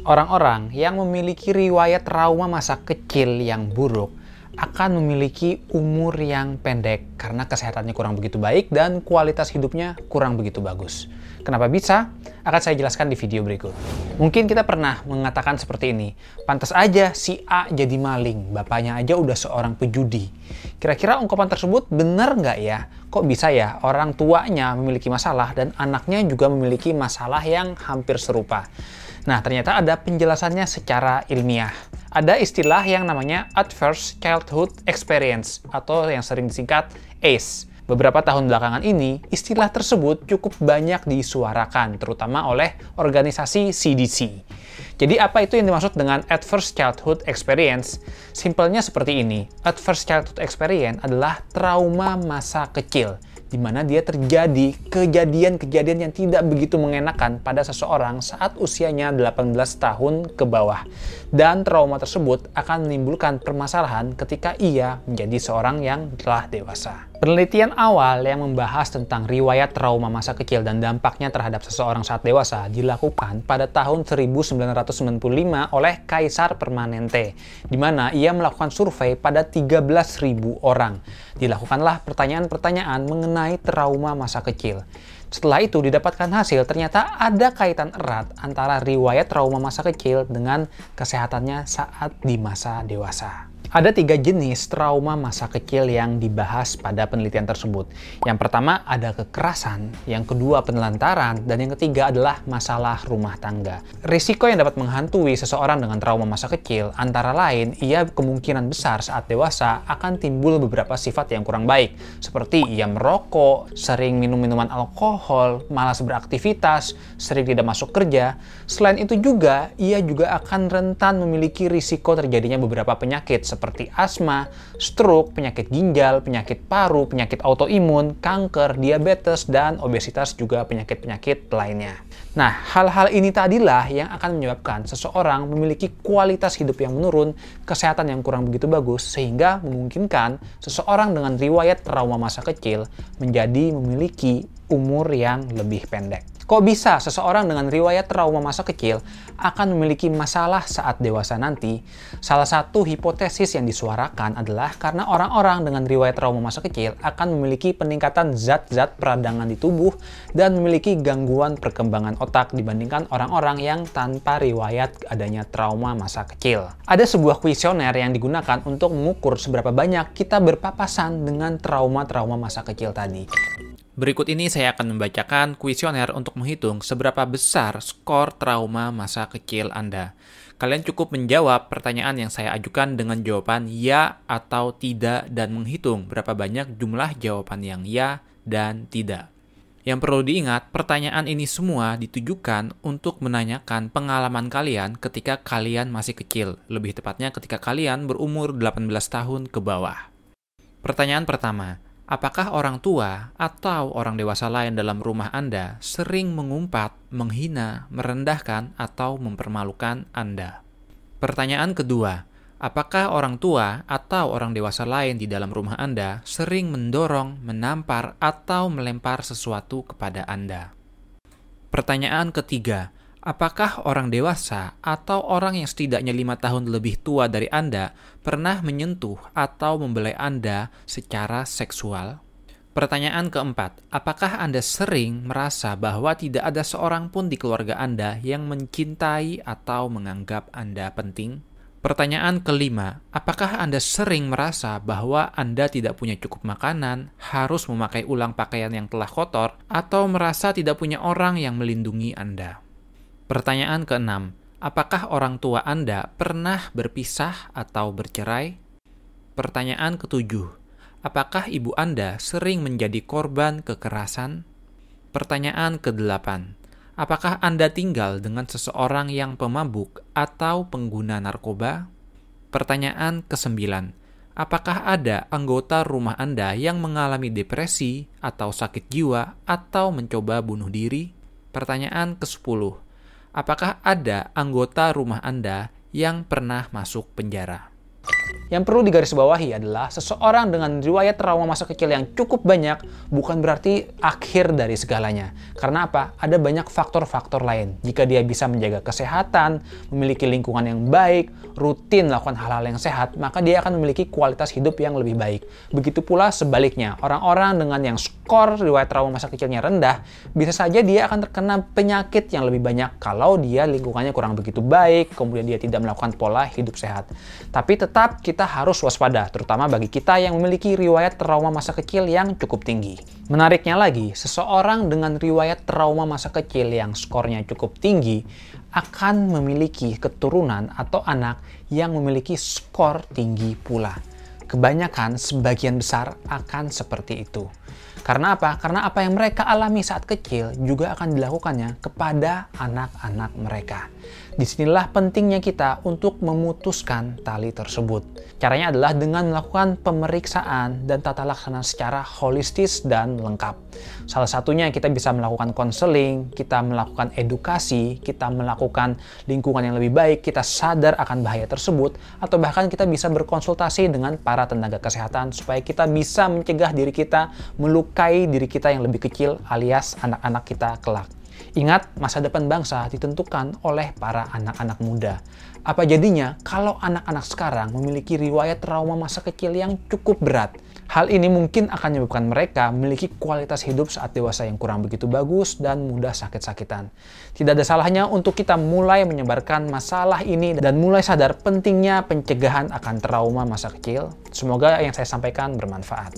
Orang-orang yang memiliki riwayat trauma masa kecil yang buruk akan memiliki umur yang pendek karena kesehatannya kurang begitu baik dan kualitas hidupnya kurang begitu bagus. Kenapa bisa? Akan saya jelaskan di video berikut. Mungkin kita pernah mengatakan seperti ini, pantas aja si A jadi maling, bapaknya aja udah seorang pejudi. Kira-kira ungkapan tersebut benar nggak ya? Kok bisa ya orang tuanya memiliki masalah dan anaknya juga memiliki masalah yang hampir serupa? Nah, ternyata ada penjelasannya secara ilmiah. Ada istilah yang namanya Adverse Childhood Experience atau yang sering disingkat ACE. Beberapa tahun belakangan ini, istilah tersebut cukup banyak disuarakan, terutama oleh organisasi CDC. Jadi apa itu yang dimaksud dengan Adverse Childhood Experience? Simpelnya seperti ini. Adverse Childhood Experience adalah trauma masa kecil, di mana dia terjadi kejadian-kejadian yang tidak begitu mengenakan pada seseorang saat usianya 18 tahun ke bawah. Dan trauma tersebut akan menimbulkan permasalahan ketika ia menjadi seorang yang telah dewasa. Penelitian awal yang membahas tentang riwayat trauma masa kecil dan dampaknya terhadap seseorang saat dewasa dilakukan pada tahun 1995 oleh Kaisar Permanente, di mana ia melakukan survei pada 13.000 orang. Dilakukanlah pertanyaan-pertanyaan mengenai trauma masa kecil. Setelah itu didapatkan hasil ternyata ada kaitan erat antara riwayat trauma masa kecil dengan kesehatannya saat di masa dewasa. Ada 3 jenis trauma masa kecil yang dibahas pada penelitian tersebut. Yang pertama ada kekerasan, yang kedua penelantaran, dan yang ketiga adalah masalah rumah tangga. Risiko yang dapat menghantui seseorang dengan trauma masa kecil antara lain ia kemungkinan besar saat dewasa akan timbul beberapa sifat yang kurang baik, seperti ia merokok, sering minum minuman alkohol, malas beraktivitas, sering tidak masuk kerja. Selain itu juga, ia juga akan rentan memiliki risiko terjadinya beberapa penyakit seperti asma, stroke, penyakit ginjal, penyakit paru, penyakit autoimun, kanker, diabetes, dan obesitas juga penyakit-penyakit lainnya. Nah, hal-hal ini tadilah yang akan menyebabkan seseorang memiliki kualitas hidup yang menurun, kesehatan yang kurang begitu bagus, sehingga memungkinkan seseorang dengan riwayat trauma masa kecil menjadi memiliki umur yang lebih pendek. Kok bisa seseorang dengan riwayat trauma masa kecil akan memiliki masalah saat dewasa nanti? Salah satu hipotesis yang disuarakan adalah karena orang-orang dengan riwayat trauma masa kecil akan memiliki peningkatan zat-zat peradangan di tubuh dan memiliki gangguan perkembangan otak dibandingkan orang-orang yang tanpa riwayat adanya trauma masa kecil. Ada sebuah kuesioner yang digunakan untuk mengukur seberapa banyak kita berpapasan dengan trauma-trauma masa kecil tadi. Berikut ini saya akan membacakan kuesioner untuk menghitung seberapa besar skor trauma masa kecil Anda. Kalian cukup menjawab pertanyaan yang saya ajukan dengan jawaban ya atau tidak dan menghitung berapa banyak jumlah jawaban yang ya dan tidak. Yang perlu diingat, pertanyaan ini semua ditujukan untuk menanyakan pengalaman kalian ketika kalian masih kecil, lebih tepatnya ketika kalian berumur 18 tahun ke bawah. Pertanyaan pertama. Apakah orang tua atau orang dewasa lain dalam rumah Anda sering mengumpat, menghina, merendahkan, atau mempermalukan Anda? Pertanyaan kedua, apakah orang tua atau orang dewasa lain di dalam rumah Anda sering mendorong, menampar, atau melempar sesuatu kepada Anda? Pertanyaan ketiga, apakah orang dewasa atau orang yang setidaknya 5 tahun lebih tua dari Anda pernah menyentuh atau membelai Anda secara seksual? Pertanyaan keempat, apakah Anda sering merasa bahwa tidak ada seorang pun di keluarga Anda yang mencintai atau menganggap Anda penting? Pertanyaan kelima, apakah Anda sering merasa bahwa Anda tidak punya cukup makanan, harus memakai ulang pakaian yang telah kotor, atau merasa tidak punya orang yang melindungi Anda? Pertanyaan keenam, apakah orang tua Anda pernah berpisah atau bercerai? Pertanyaan ketujuh, apakah ibu Anda sering menjadi korban kekerasan? Pertanyaan kedelapan, apakah Anda tinggal dengan seseorang yang pemabuk atau pengguna narkoba? Pertanyaan kesembilan, apakah ada anggota rumah Anda yang mengalami depresi atau sakit jiwa atau mencoba bunuh diri? Pertanyaan ke-10, apakah ada anggota rumah Anda yang pernah masuk penjara? Yang perlu digarisbawahi adalah seseorang dengan riwayat trauma masa kecil yang cukup banyak bukan berarti akhir dari segalanya. Karena apa? Ada banyak faktor-faktor lain. Jika dia bisa menjaga kesehatan, memiliki lingkungan yang baik, rutin melakukan hal-hal yang sehat, maka dia akan memiliki kualitas hidup yang lebih baik. Begitu pula sebaliknya, orang-orang dengan yang skor riwayat trauma masa kecilnya rendah, bisa saja dia akan terkena penyakit yang lebih banyak kalau dia lingkungannya kurang begitu baik, kemudian dia tidak melakukan pola hidup sehat. Tapi tetap kita harus waspada, terutama bagi kita yang memiliki riwayat trauma masa kecil yang cukup tinggi. Menariknya lagi, seseorang dengan riwayat trauma masa kecil yang skornya cukup tinggi akan memiliki keturunan atau anak yang memiliki skor tinggi pula. Kebanyakan, sebagian besar akan seperti itu. Karena apa? Karena apa yang mereka alami saat kecil juga akan dilakukannya kepada anak-anak mereka. Disinilah pentingnya kita untuk memutuskan tali tersebut. Caranya adalah dengan melakukan pemeriksaan dan tata laksana secara holistis dan lengkap. Salah satunya kita bisa melakukan konseling, kita melakukan edukasi, kita melakukan lingkungan yang lebih baik, kita sadar akan bahaya tersebut, atau bahkan kita bisa berkonsultasi dengan para tenaga kesehatan supaya kita bisa mencegah diri kita melukai diri kita yang lebih kecil alias anak-anak kita kelak. Ingat, masa depan bangsa ditentukan oleh para anak-anak muda. Apa jadinya kalau anak-anak sekarang memiliki riwayat trauma masa kecil yang cukup berat? Hal ini mungkin akan menyebabkan mereka memiliki kualitas hidup saat dewasa yang kurang begitu bagus dan mudah sakit-sakitan. Tidak ada salahnya untuk kita mulai menyebarkan masalah ini dan mulai sadar pentingnya pencegahan akan trauma masa kecil. Semoga yang saya sampaikan bermanfaat.